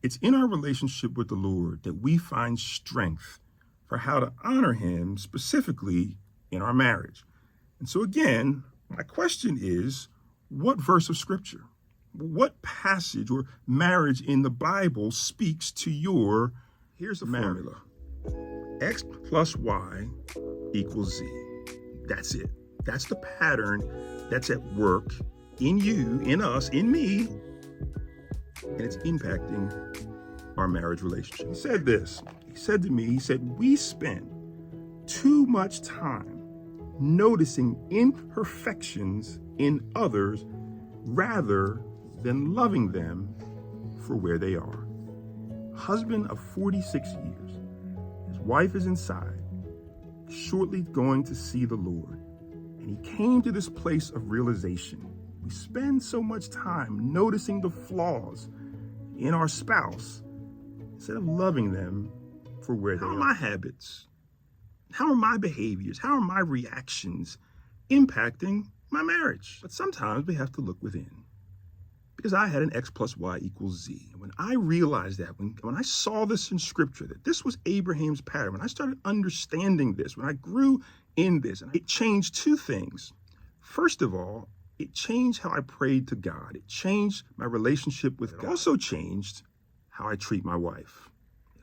It's in our relationship with the Lord that we find strength for how to honor him specifically in our marriage. And so again, my question is, what verse of scripture, what passage or marriage in the Bible speaks to your, here's the formula, X plus Y equals Z. That's it. That's the pattern that's at work in you, in us, in me, and it's impacting our marriage relationship. He said this, he said to me, he said, we spend too much time noticing imperfections in others rather than loving them for where they are. Husband of 46 years, his wife is inside, shortly going to see the Lord. And he came to this place of realization. We spend so much time noticing the flaws in our spouse instead of loving them for where they are. How are my habits? How are my behaviors? How are my reactions impacting my marriage? But sometimes we have to look within. Because I had an X plus Y equals Z. And when I realized that, when I saw this in scripture, that this was Abraham's pattern, when I started understanding this, when I grew in this, and it changed two things. First of all, it changed how I prayed to God. It changed my relationship with God. It also changed how I treat my wife.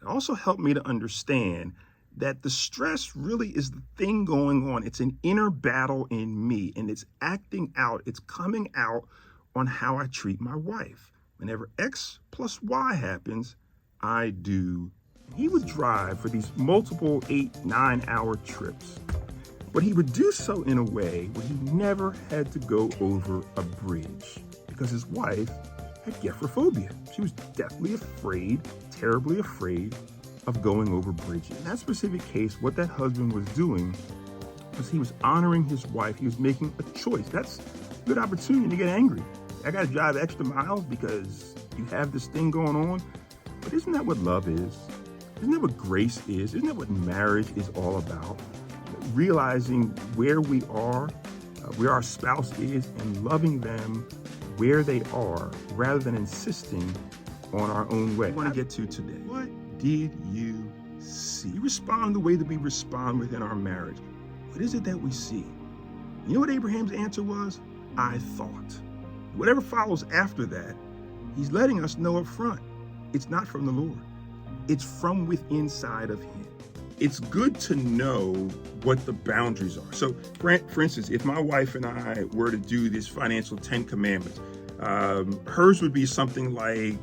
It also helped me to understand that the stress really is the thing going on. It's an inner battle in me, and it's acting out. It's coming out on how I treat my wife. Whenever X plus Y happens, I do. He would drive for these multiple 8-9 hour trips, but he would do so in a way where he never had to go over a bridge because his wife had gephrophobia. She was deathly afraid, terribly afraid of going over bridges. In that specific case, what that husband was doing was he was honoring his wife. He was making a choice. That's a good opportunity to get angry. I got to drive extra miles because you have this thing going on. But isn't that what love is? Isn't that what grace is? Isn't that what marriage is all about? Realizing where we are, where our spouse is, and loving them where they are, rather than insisting on our own way. I want to get to today. What did you see? We respond the way that we respond within our marriage. What is it that we see? You know what Abraham's answer was? I thought. Whatever follows after that, he's letting us know up front, it's not from the Lord. It's from within inside of him. It's good to know what the boundaries are. So for instance, if my wife and I were to do this financial 10 commandments, hers would be something like,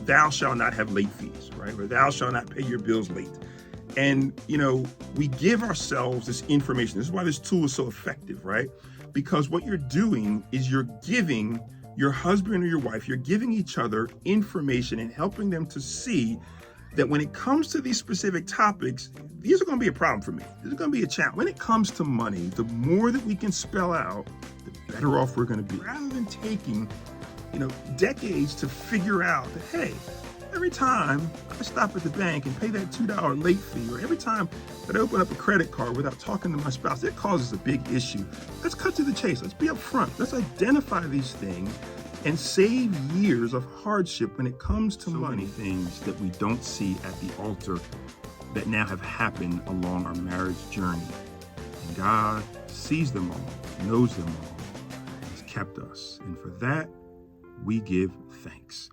thou shalt not have late fees, right? Or thou shalt not pay your bills late. And, we give ourselves this information. This is why this tool is so effective, right? Because what you're doing is you're giving your husband or your wife, you're giving each other information and helping them to see that when it comes to these specific topics, these are going to be a problem for me. This is going to be a challenge. When it comes to money, the more that we can spell out, the better off we're going to be. Rather than taking, decades to figure out that, hey, every time I stop at the bank and pay that $2 late fee, or every time that I open up a credit card without talking to my spouse, it causes a big issue. Let's cut to the chase. Let's be upfront. Let's identify these things and save years of hardship when it comes to money. Things that we don't see at the altar that now have happened along our marriage journey. And God sees them all, knows them all, and has kept us. And for that, we give thanks.